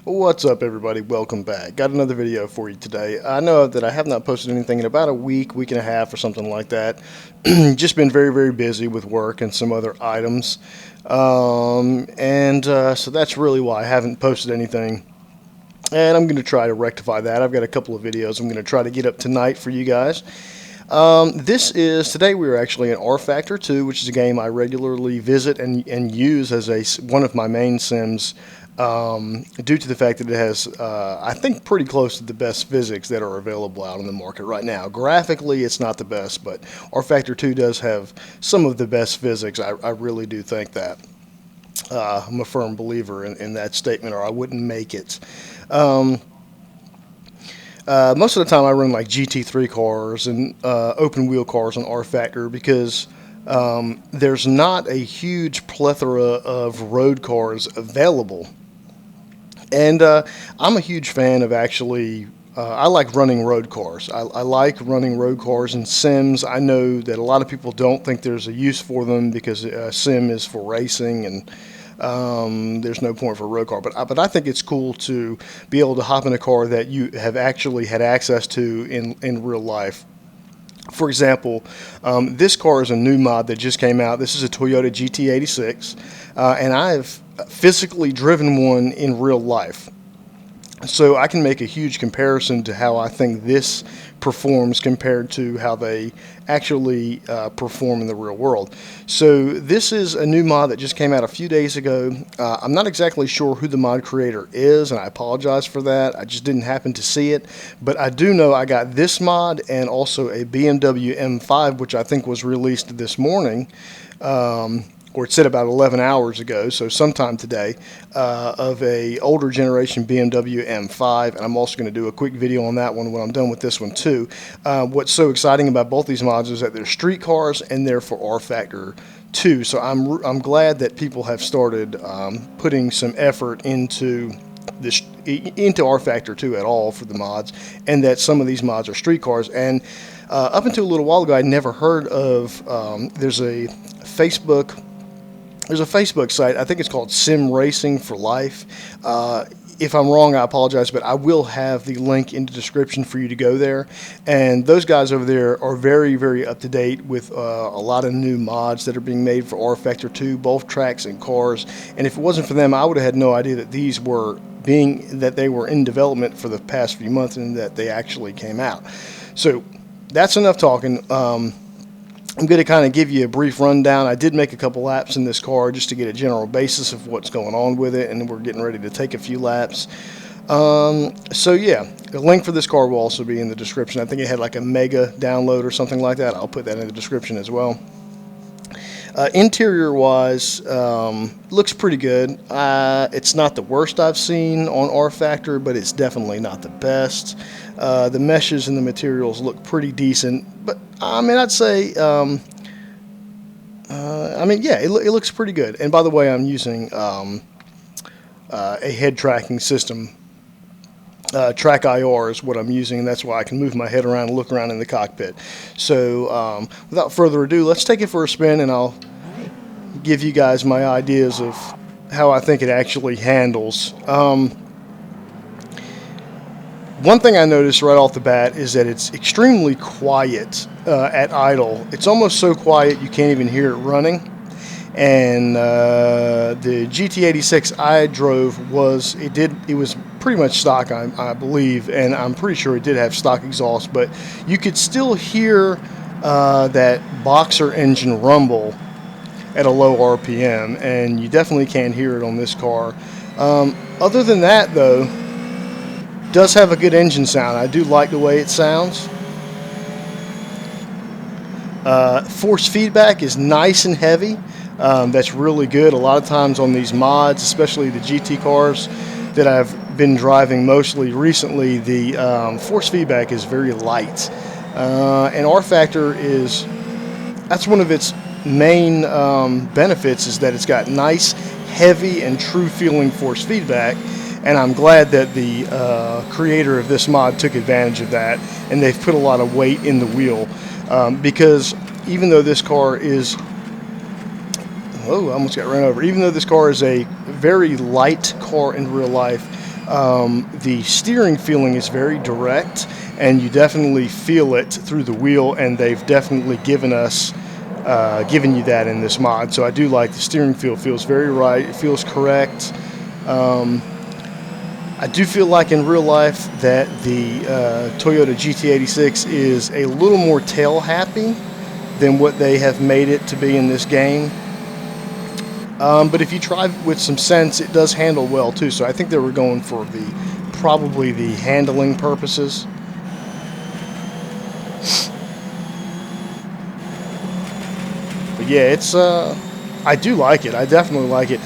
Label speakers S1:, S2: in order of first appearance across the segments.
S1: What's up, everybody? Welcome back. Got another video for you today. I know that I have not posted anything in about a week and a half or something like that. Just been very busy with work and some other items. So that's really why I haven't posted anything. And I'm going to try to rectify that. I've got a couple of videos I'm going to try to get up tonight for you guys. Today we are actually in Rfactor 2, which is a game I regularly visit and use as one of my main sims, due to the fact that it has, I think, pretty close to the best physics that are available out on the market right now. Graphically, it's not the best, but Rfactor 2 does have some of the best physics. I really do think that. I'm a firm believer in that statement, or I wouldn't make it. Most of the time I run like GT3 cars and open wheel cars on Rfactor because there's not a huge plethora of road cars available. And I'm a huge fan of I like running road cars. I like running road cars in sims. I know that a lot of people don't think there's a use for them because sim is for racing and there's no point for a road car, but I think it's cool to be able to hop in a car that you have actually had access to in real life. For example, this car is a new mod that just came out. This is a Toyota GT86, and I've physically driven one in real life. So I can make a huge comparison to how I think this performs compared to how they actually perform in the real world. So this is a new mod that just came out a few days ago. I'm not exactly sure who the mod creator is, and I apologize for that. I just didn't happen to see it. But I do know I got this mod and also a BMW M5, which I think was released this morning. Or it said about 11 hours ago, so sometime today, of a older generation BMW M5, and I'm also going to do a quick video on that one when I'm done with this one too. What's so exciting about both these mods is that they're street cars and they're for Rfactor 2, so I'm glad that people have started putting some effort into Rfactor 2 at all for the mods, and that some of these mods are street cars. And up until a little while ago, I'd never heard of, there's a Facebook site, I think it's called Sim Racing for Life. If I'm wrong, I apologize, but I will have the link in the description for you to go there. And those guys over there are very up to date with a lot of new mods that are being made for Rfactor 2, both tracks and cars. And if it wasn't for them, I would have had no idea that they were in development for the past few months and that they actually came out. So that's enough talking. I'm going to kind of give you a brief rundown. I did make a couple laps in this car just to get a general basis of what's going on with it, and we're getting ready to take a few laps. So yeah, the link for this car will also be in the description. I think it had like a mega download or something like that. I'll put that in the description as well. Interior wise, looks pretty good. It's not the worst I've seen on Rfactor, but it's definitely not the best. The meshes and the materials look pretty decent, but I mean, I'd say, yeah, it looks pretty good. And by the way, I'm using a head tracking system. Track IR is what I'm using, and that's why I can move my head around and look around in the cockpit. So without further ado, let's take it for a spin, and I'll give you guys my ideas of how I think it actually handles. One thing I noticed right off the bat is that it's extremely quiet at idle. It's almost so quiet you can't even hear it running. And the GT86 I drove was pretty much stock, I believe, and I'm pretty sure it did have stock exhaust, but you could still hear that boxer engine rumble at a low RPM, and you definitely can't hear it on this car. Other than that, though, does have a good engine sound. I do like the way it sounds. Force feedback is nice and heavy. That's really good. A lot of times on these mods, especially the GT cars that I've been driving mostly recently, the force feedback is very light. And Rfactor that's one of its main benefits, is that it's got nice, heavy, and true feeling force feedback. And I'm glad that the creator of this mod took advantage of that, and they've put a lot of weight in the wheel, because even though this car is Oh, I almost got run over. Even though this car is a very light car in real life, The steering feeling is very direct, and you definitely feel it through the wheel, and they've definitely given you that in this mod. So I do like the steering feel. Feels very right. It feels correct. I do feel like in real life that the Toyota GT86 is a little more tail happy than what they have made it to be in this game. But if you try with some sense, it does handle well too. So I think they were going for probably the handling purposes. But yeah, it's I do like it. I definitely like it.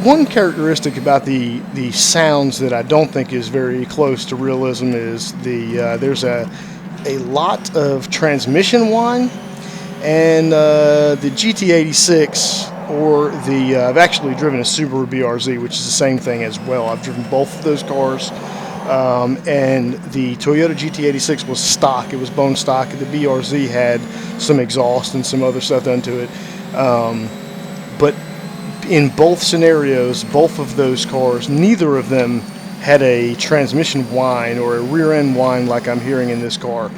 S1: One characteristic about the sounds that I don't think is very close to realism is there's a lot of transmission whine, and the GT86 or I've actually driven a Subaru BRZ, which is the same thing as well. I've driven both of those cars, and the Toyota GT86 was stock. It was bone stock. The BRZ had some exhaust and some other stuff done to it, but in both scenarios, both of those cars, neither of them had a transmission whine or a rear end whine like I'm hearing in this car.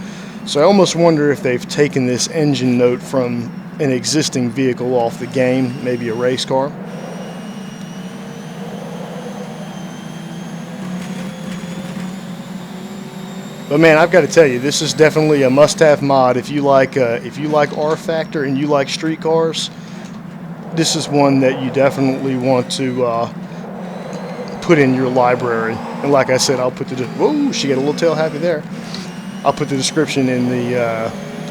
S1: So I almost wonder if they've taken this engine note from an existing vehicle off the game, maybe a race car. But man, I've got to tell you, this is definitely a must-have mod if you like Rfactor and you like street cars. This is one that you definitely want to put in your library. And like I said, I'll put whoa, she got a little tail happy there. I'll put the description in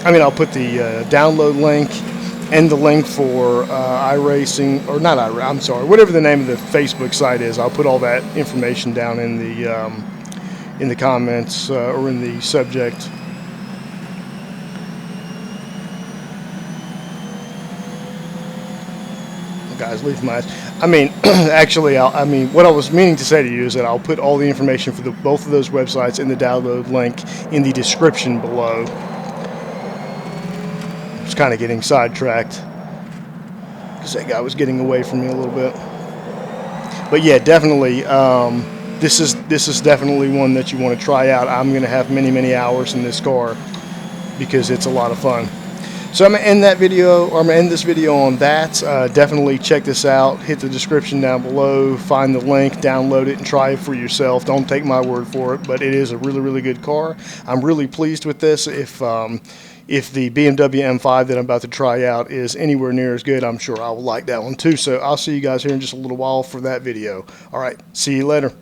S1: I'll put the download link and the link for iRacing, or not iRacing, I'm sorry, whatever the name of the Facebook site is. I'll put all that information down in the comments or in the subject. Guys, leave my eyes. Actually, what I was meaning to say to you is that I'll put all the information for both of those websites in the download link in the description below. I was kind of getting sidetracked because that guy was getting away from me a little bit. But yeah, definitely, this is definitely one that you want to try out. I'm going to have many hours in this car because it's a lot of fun. So I'm going to end that video, or I'm going to end this video on that. Definitely check this out. Hit the description down below. Find the link, download it, and try it for yourself. Don't take my word for it, but it is a really good car. I'm really pleased with this. If the BMW M5 that I'm about to try out is anywhere near as good, I'm sure I will like that one too. So I'll see you guys here in just a little while for that video. All right, see you later.